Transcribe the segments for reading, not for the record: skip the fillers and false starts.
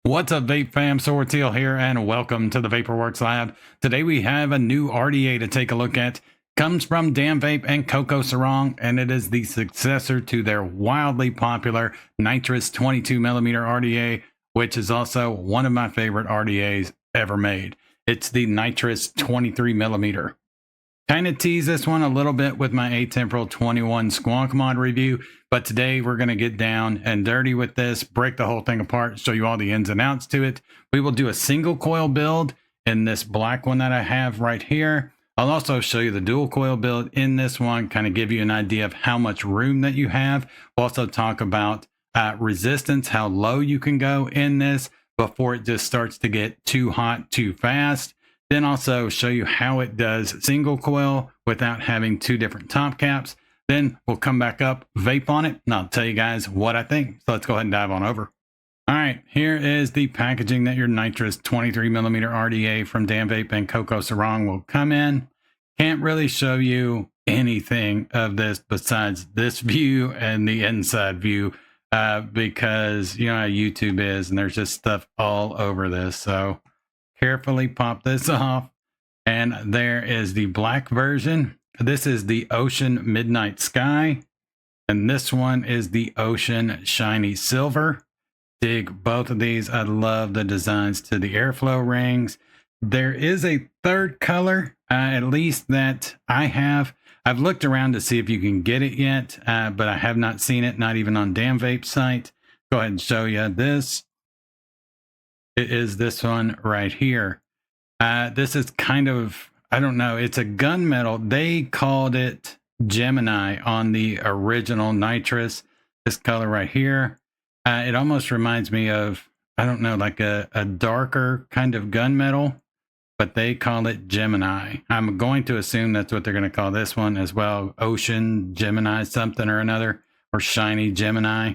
What's up, Vape fam? Sorteal here, and welcome to the Vaporworks lab. Today we have a new RDA to take a look at. Comes from Vape and Koko Sarang, and it is the successor to their wildly popular Nitrous 22mm RDA, which is also one of my favorite RDAs ever made. It's the Nitrous 23mm. Kind of tease this one a little bit with my Atemporal 21 Squonk mod review, but today we're going to get down and dirty with this, break the whole thing apart, show you all the ins and outs to it. We will do a single coil build in this black one that I have right here. I'll also show you the dual coil build in this one, kind of give you an idea of how much room that you have. We'll also talk about resistance, how low you can go in this before it just starts to get too hot too fast. Then also show you how it does single coil without having two different top caps. Then we'll come back up, vape on it, and I'll tell you guys what I think. So let's go ahead and dive on over. All right, here is the packaging that your Nitrous 23mm RDA from Vape and Koko Sarang will come in. Can't really show you anything of this besides this view and the inside view because you know how YouTube is and there's just stuff all over this. So carefully pop this off, and there is the black version. This is the Ocean Midnight Sky, and this one is the Ocean Shiny Silver. Dig both of these. I love the designs to the airflow rings. There is a third color, at least that I have. I've looked around to see if you can get it yet, but I have not seen it, not even on Vape's site. Go ahead and show you this. It is this one right here. This is kind of, I don't know, it's a gunmetal. They called it Gemini on the original Nitrous. This color right here. It almost reminds me of, I don't know, like a darker kind of gunmetal, but they call it Gemini. I'm going to assume that's what they're going to call this one as well. Ocean Gemini something or another, or Shiny Gemini.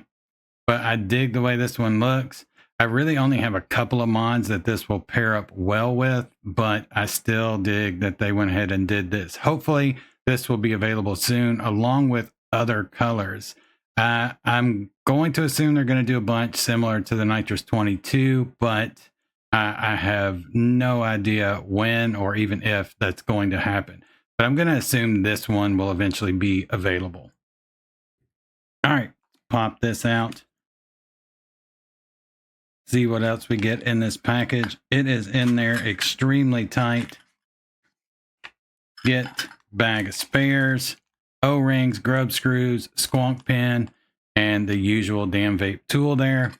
But I dig the way this one looks. I really only have a couple of mods that this will pair up well with, but I still dig that they went ahead and did this. Hopefully this will be available soon along with other colors. I'm going to assume they're going to do a bunch similar to the Nitrous 22, but I have no idea when or even if that's going to happen. But I'm going to assume this one will eventually be available. All right, pop this out. See what else we get in this package. It is in there extremely tight. Get bag of spares, O-rings, grub screws, squonk pin, and the usual Vape tool there.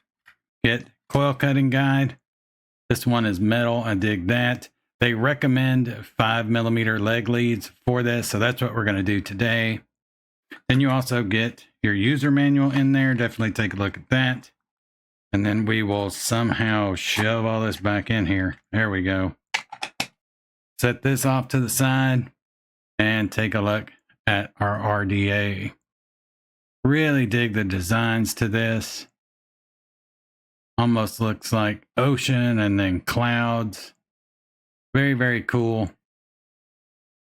Get coil cutting guide. This one is metal. I dig that. They recommend 5mm leg leads for this, so that's what we're going to do today. Then you also get your user manual in there. Definitely take a look at that. And then we will somehow shove all this back in here. There we go. Set this off to the side and take a look at our RDA. Really dig the designs to this. Almost looks like ocean and then clouds. Very, very cool.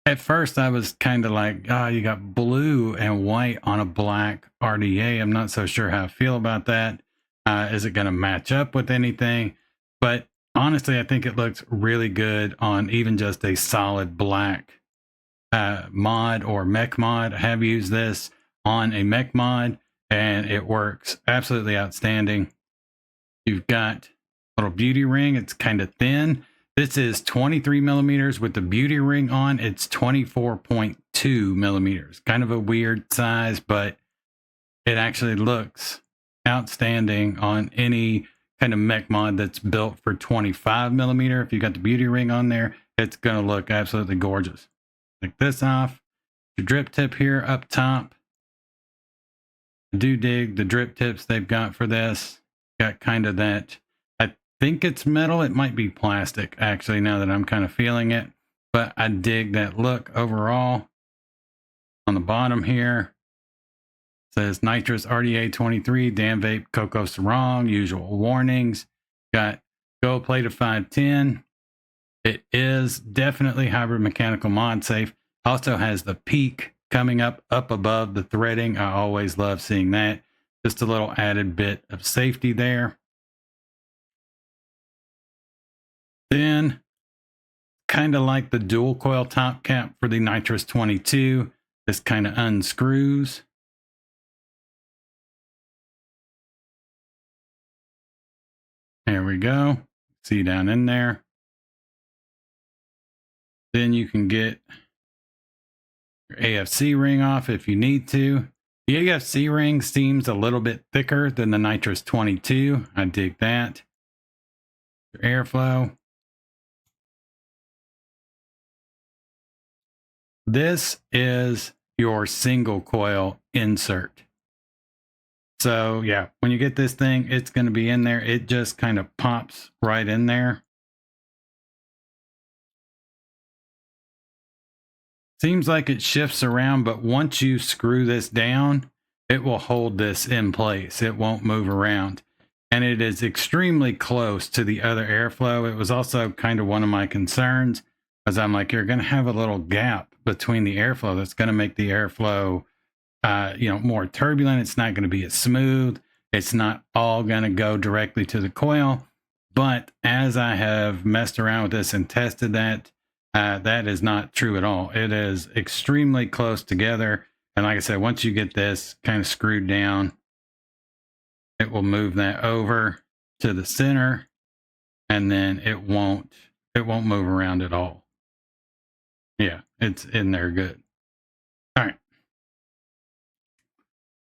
At first I was kind of like, oh, you got blue and white on a black RDA. I'm not so sure how I feel about that. Is it going to match up with anything? But honestly, I think it looks really good on even just a solid black mod or mech mod. I have used this on a mech mod and it works absolutely outstanding. You've got a little beauty ring. It's kind of thin. This is 23mm with the beauty ring on. It's 24.2mm. Kind of a weird size, but it actually looks outstanding on any kind of mech mod that's built for 25mm. If you got the beauty ring on there, it's going to look absolutely gorgeous. Take this off. The drip tip here up top. I do dig the drip tips they've got for this. Got kind of that, I think it's metal. It might be plastic actually, now that I'm kind of feeling it, but I dig that look overall. On the bottom here, says Nitrous RDA 23, Vape Koko Sarang, usual warnings. Got gold plate of 510. It is definitely hybrid mechanical mod safe. Also has the peak coming up above the threading. I always love seeing that. Just a little added bit of safety there. Then, kind of like the dual coil top cap for the Nitrous 22, this kind of unscrews. There we go. See down in there. Then you can get your AFC ring off if you need to. The AFC ring seems a little bit thicker than the Nitrous 22. I dig that. Your airflow. This is your single coil insert. So yeah, when you get this thing, it's going to be in there. It just kind of pops right in there. Seems like it shifts around, but once you screw this down, it will hold this in place. It won't move around. And it is extremely close to the other airflow. It was also kind of one of my concerns, as I'm like, you're going to have a little gap between the airflow that's going to make the airflow more turbulent. It's not going to be as smooth. It's not all going to go directly to the coil. But as I have messed around with this and tested that, that is not true at all. It is extremely close together. And like I said, once you get this kind of screwed down, it will move that over to the center, and then it won't move around at all. Yeah, it's in there good. All right.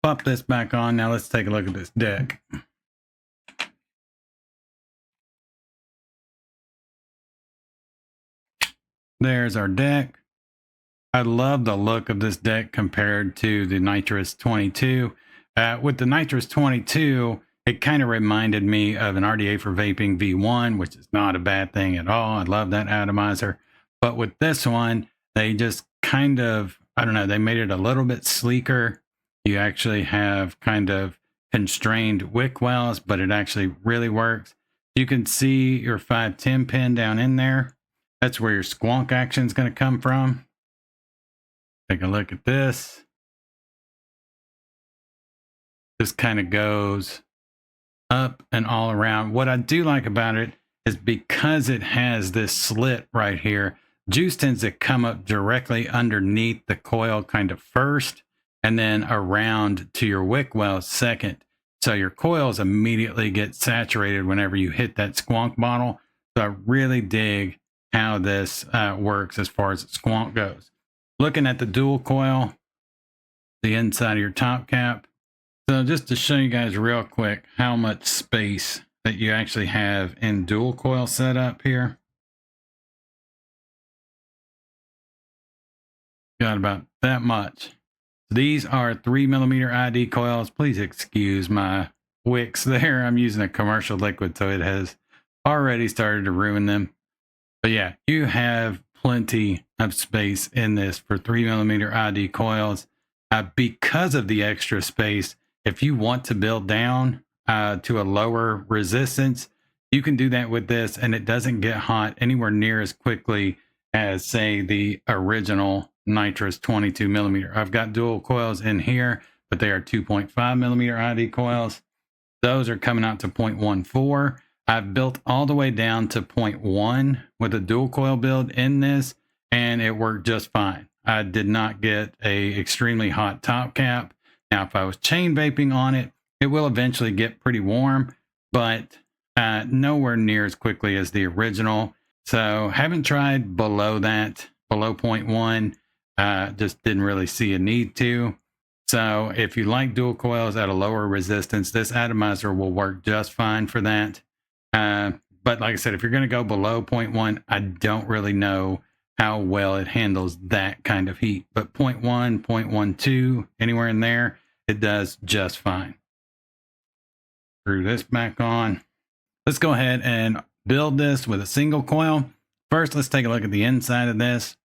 Pop this back on. Now let's take a look at this deck. There's our deck. I love the look of this deck compared to the Nitrous 22. With the Nitrous 22, it kind of reminded me of an RDA for vaping V1, which is not a bad thing at all. I love that atomizer. But with this one, they just kind of, I don't know, they made it a little bit sleeker. You actually have kind of constrained wick wells, but it actually really works. You can see your 510 pin down in there. That's where your squonk action is going to come from. Take a look at this. This kind of goes up and all around. What I do like about it is because it has this slit right here, juice tends to come up directly underneath the coil kind of first, and then around to your wick well second. So your coils immediately get saturated whenever you hit that squonk bottle. So I really dig how this works as far as the squonk goes. Looking at the dual coil, the inside of your top cap. So just to show you guys real quick how much space that you actually have in dual coil setup here. Got about that much. These are 3mm ID coils. Please excuse my wicks there. I'm using a commercial liquid, so it has already started to ruin them. But yeah, you have plenty of space in this for 3mm ID coils. Because of the extra space, if you want to build down to a lower resistance, you can do that with this, and it doesn't get hot anywhere near as quickly as, say, the original Nitrous 22mm. I've got dual coils in here, but they are 2.5mm ID coils. Those are coming out to 0.14. I've built all the way down to 0.1 with a dual coil build in this, and it worked just fine. I did not get a extremely hot top cap. Now, if I was chain vaping on it, it will eventually get pretty warm, but nowhere near as quickly as the original. So haven't tried below that, below 0.1. Just didn't really see a need to. So if you like dual coils at a lower resistance, this atomizer will work just fine for that. But like I said, if you're going to go below 0.1, I don't really know how well it handles that kind of heat. But 0.1, 0.12, anywhere in there, it does just fine. Screw this back on. Let's go ahead and build this with a single coil. First, let's take a look at the inside of this.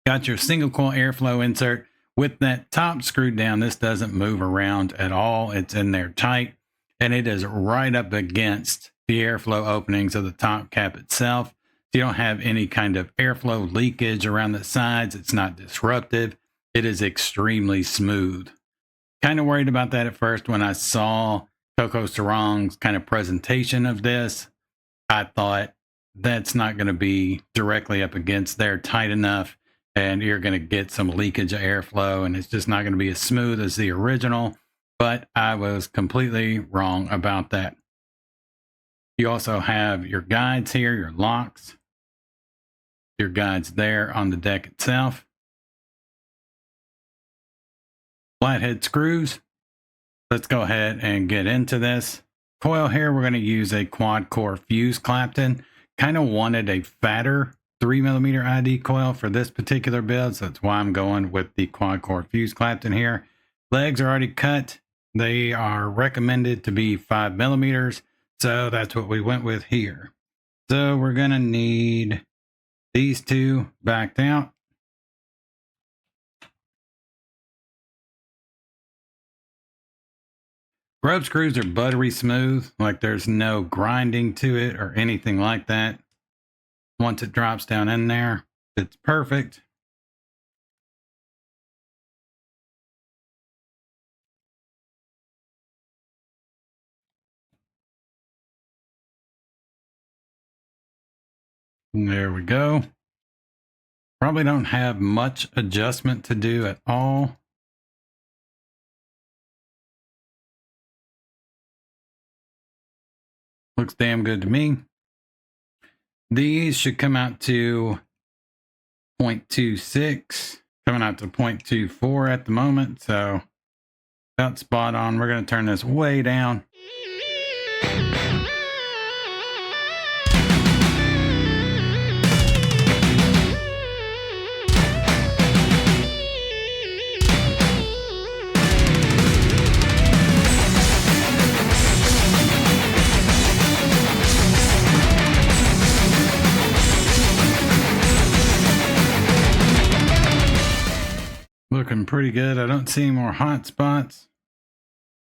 Got your single coil airflow insert. With that top screwed down, this doesn't move around at all. It's in there tight, and it is right up against the airflow openings of the top cap itself. You don't have any kind of airflow leakage around the sides. It's not disruptive. It is extremely smooth. Kind of worried about that at first when I saw Koko Sarang's kind of presentation of this. I thought, that's not going to be directly up against there tight enough, and you're going to get some leakage of airflow, and it's just not going to be as smooth as the original. But I was completely wrong about that. You also have your guides here, your locks, your guides there on the deck itself. Flathead screws. Let's go ahead and get into this. Coil here, we're going to use a quad core fuse Clapton. Kind of wanted a fatter 3mm ID coil for this particular build, so that's why I'm going with the quad core fuse Clapton here. Legs are already cut. They are recommended to be 5mm, so that's what we went with here. So we're going to need these two backed out. Grub screws are buttery smooth, like there's no grinding to it or anything like that. Once it drops down in there, it's perfect. And there we go. Probably don't have much adjustment to do at all. Looks damn good to me. These should come out to 0.26, coming out to 0.24 at the moment, so about spot on. We're going to turn this way down. Looking pretty good. I don't see any more hot spots.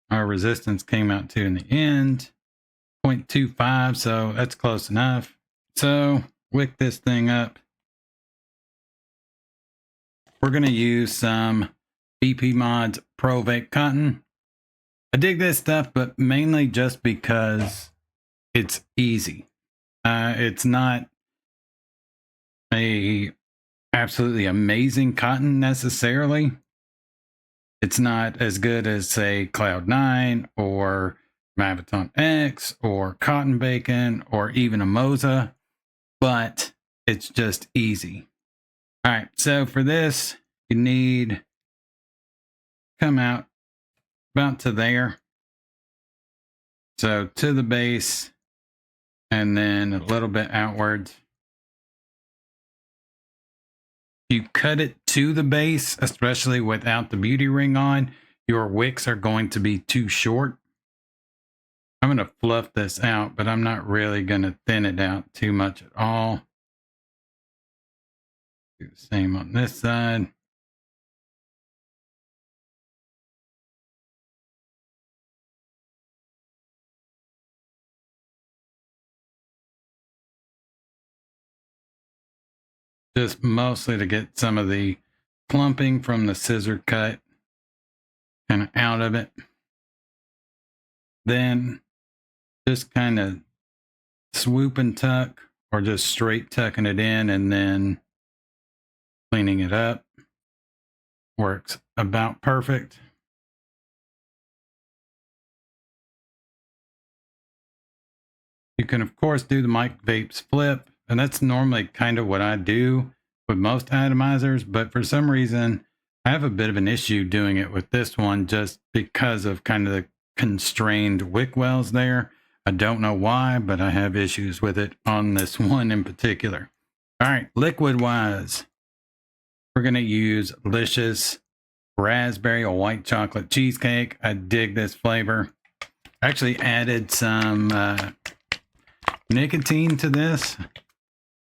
Our resistance came out to in the end 0.25, so that's close enough. So wick this thing up. We're going to use some BP Mods Pro Vape Cotton. I dig this stuff, but mainly just because it's easy. It's not a absolutely amazing cotton necessarily. It's not as good as, say, Cloud9 or Maviton X or Cotton Bacon or even a Moza, but it's just easy. All right, so for this, you need come out about to there. So to the base and then a little bit outwards. You cut it to the base, especially without the beauty ring on, your wicks are going to be too short. I'm going to fluff this out, but I'm not really going to thin it out too much at all. Do the same on this side. Just mostly to get some of the clumping from the scissor cut kind of out of it. Then just kind of swoop and tuck, or just straight tucking it in and then cleaning it up. Works about perfect. You can, of course, do the mic vapes flip, and that's normally kind of what I do with most atomizers, but for some reason, I have a bit of an issue doing it with this one just because of kind of the constrained wick wells there. I don't know why, but I have issues with it on this one in particular. All right, liquid-wise, we're going to use Licious Raspberry or White Chocolate Cheesecake. I dig this flavor. Actually added some nicotine to this.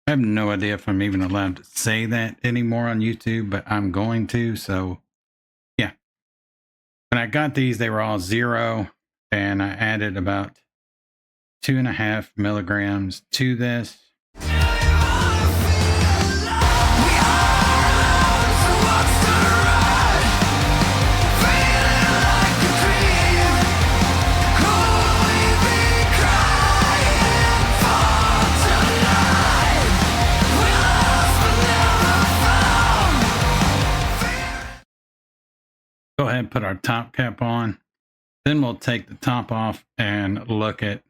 I have no idea if I'm even allowed to say that anymore on YouTube, but I'm going to, so yeah. When I got these, they were all 0, and I added about 2.5 milligrams to this. put our top cap on. Then we'll take the top off and look at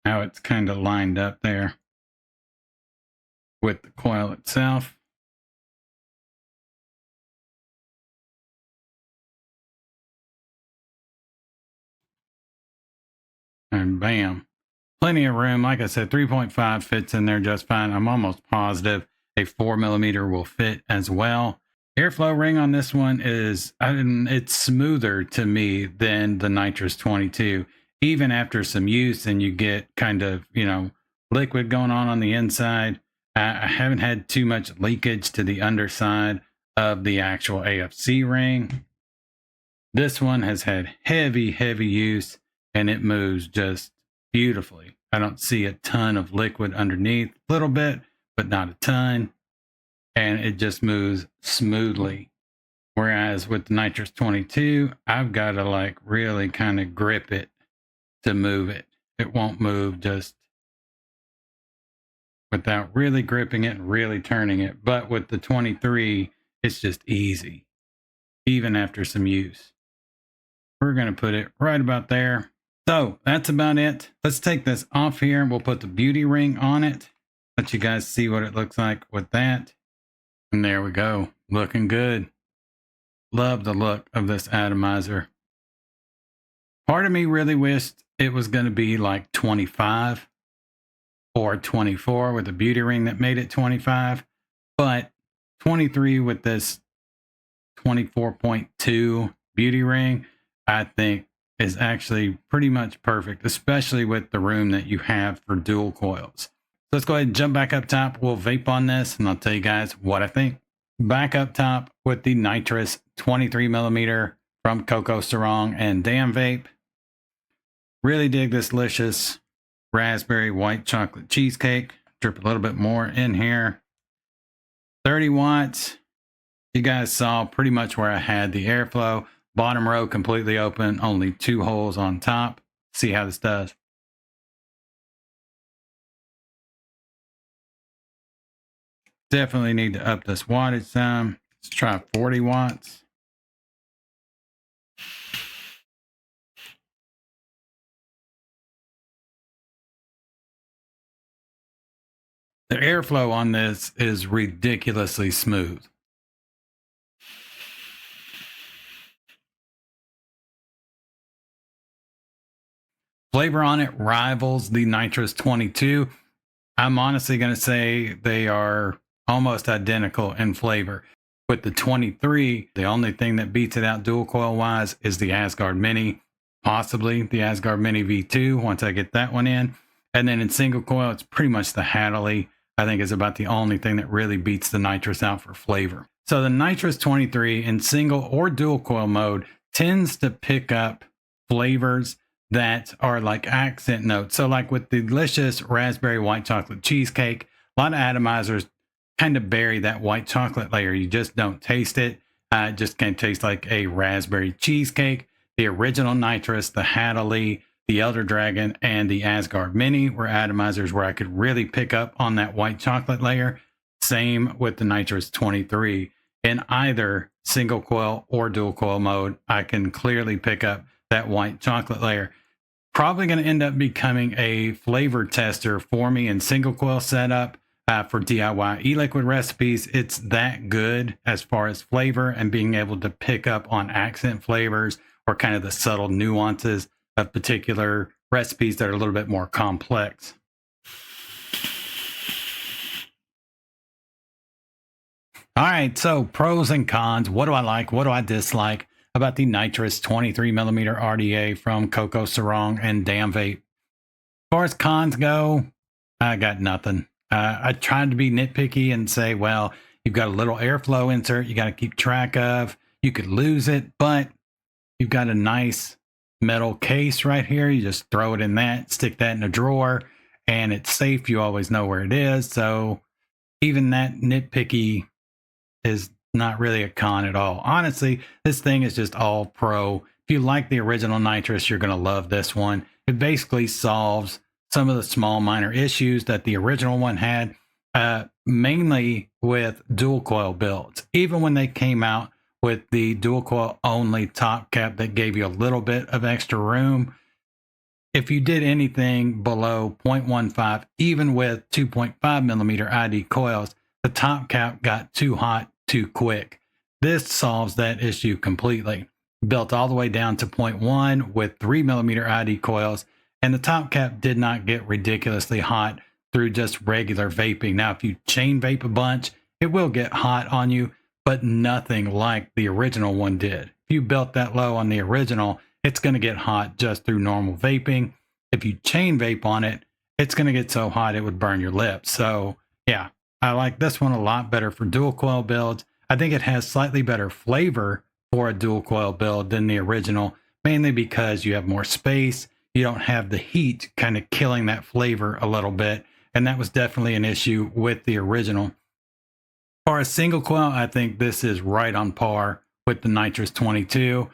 how it's kind of lined up there with the coil itself. And bam, plenty of room. Like I said, 3.5 fits in there just fine. I'm almost positive a 4mm will fit as well. Airflow ring on this one is, it's smoother to me than the Nitrous 22. Even after some use and you get kind of, liquid going on the inside, I haven't had too much leakage to the underside of the actual AFC ring. This one has had heavy use and it moves just beautifully. I don't see a ton of liquid underneath, a little bit, but not a ton. And it just moves smoothly. Whereas with the Nitrous 22, I've got to like really kind of grip it to move it. It won't move just without really gripping it and really turning it. But with the 23, it's just easy, even after some use. We're going to put it right about there. So that's about it. Let's take this off here and we'll put the beauty ring on it. Let you guys see what it looks like with that. And there we go. Looking good. Love the look of this atomizer. Part of me really wished it was going to be like 25 or 24 with a beauty ring that made it 25. But 23 with this 24.2 beauty ring, I think is actually pretty much perfect, especially with the room that you have for dual coils. So let's go ahead and jump back up top. We'll vape on this and I'll tell you guys what I think. Back up top with the Nitrous 23mm from Koko Sarang and Damn Vape. Really dig this delicious raspberry white chocolate cheesecake. Drip a little bit more in here. 30 watts. You guys saw pretty much where I had the airflow. Bottom row completely open, only 2 holes on top. See how this does. Definitely need to up this wattage some. Let's try 40 watts. The airflow on this is ridiculously smooth. Flavor on it rivals the Nitrous 22. I'm honestly going to say they are almost identical in flavor. With the 23, the only thing that beats it out dual coil wise is the Asgard Mini, possibly the Asgard Mini V2 once I get that one in. And then in single coil, it's pretty much the Hadley. I think is about the only thing that really beats the Nitrous out for flavor. So the Nitrous 23 in single or dual coil mode tends to pick up flavors that are like accent notes. So like with the delicious raspberry white chocolate cheesecake, a lot of atomizers kind of bury that white chocolate layer. You just don't taste it. It just can't taste like a raspberry cheesecake. The original Nitrous, the Hadley, the Elder Dragon, and the Asgard Mini were atomizers where I could really pick up on that white chocolate layer. Same with the Nitrous 23. In either single coil or dual coil mode, I can clearly pick up that white chocolate layer. Probably going to end up becoming a flavor tester for me in single coil setup for DIY e-liquid recipes. It's that good as far as flavor and being able to pick up on accent flavors or kind of the subtle nuances of particular recipes that are a little bit more complex. All right, so pros and cons. What do I like? What do I dislike about the Nitrous 23mm RDA from Koko Sarang and Damn Vape? As far as cons go, I got nothing. I tried to be nitpicky and say, well, you've got a little airflow insert you got to keep track of. You could lose it, but you've got a nice metal case right here. You just throw it in that, stick that in a drawer, and it's safe. You always know where it is. So even that nitpicky is not really a con at all. Honestly, this thing is just all pro. If you like the original Nitrous, you're going to love this one. It basically solves some of the small minor issues that the original one had, mainly with dual coil builds. Even when they came out with the dual coil only top cap that gave you a little bit of extra room. If you did anything below 0.15, even with 2.5 millimeter ID coils, the top cap got too hot too quick. This solves that issue completely. Built all the way down to 0.1 with 3 millimeter ID coils, and the top cap did not get ridiculously hot through just regular vaping. Now, if you chain vape a bunch, it will get hot on you, but nothing like the original one did. If you built that low on the original, it's going to get hot just through normal vaping. If you chain vape on it, it's going to get so hot it would burn your lips. So yeah, I like this one a lot better for dual coil builds. I think it has slightly better flavor for a dual coil build than the original, mainly because you have more space. You don't have the heat kind of killing that flavor a little bit. And that was definitely an issue with the original. For a single coil, I think this is right on par with the Nitrous 22.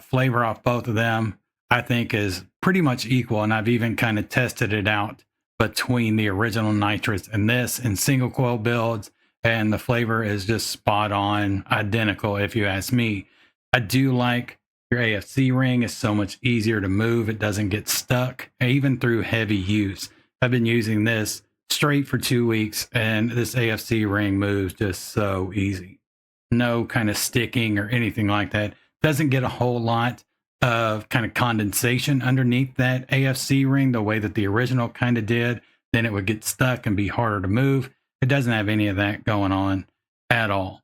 Flavor off both of them, I think, is pretty much equal. And I've even kind of tested it out between the original Nitrous and this in single coil builds. And the flavor is just spot on, identical if you ask me. I do like your AFC ring is so much easier to move. It doesn't get stuck, even through heavy use. I've been using this straight for 2 weeks, and this AFC ring moves just so easy. No kind of sticking or anything like that. Doesn't get a whole lot of kind of condensation underneath that AFC ring the way that the original kind of did. Then it would get stuck and be harder to move. It doesn't have any of that going on at all.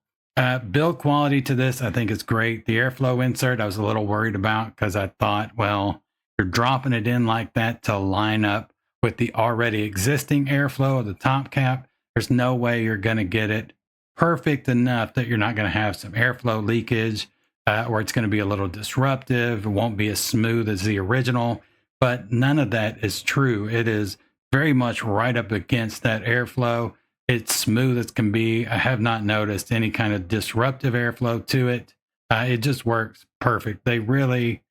Build quality to this, I think, is great. The airflow insert, I was a little worried about because I thought, well, you're dropping it in like that to line up with the already existing airflow of the top cap. There's no way you're going to get it perfect enough that you're not going to have some airflow leakage, or it's going to be a little disruptive. It won't be as smooth as the original, but none of that is true. It is very much right up against that airflow. It's smooth as can be. I have not noticed any kind of disruptive airflow to it. It just works perfect. They really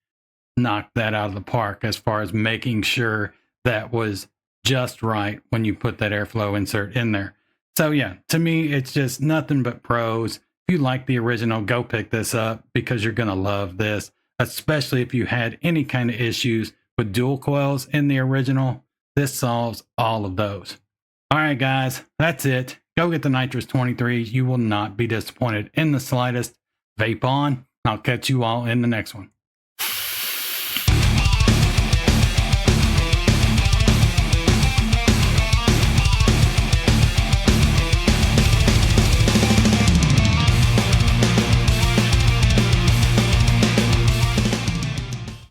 knocked that out of the park as far as making sure that was just right when you put that airflow insert in there. So yeah, to me, it's just nothing but pros. If you like the original, go pick this up because you're going to love this, especially if you had any kind of issues with dual coils in the original. This solves all of those. All right, guys, that's it. Go get the Nitrous 23. You will not be disappointed in the slightest. Vape on. I'll catch you all in the next one.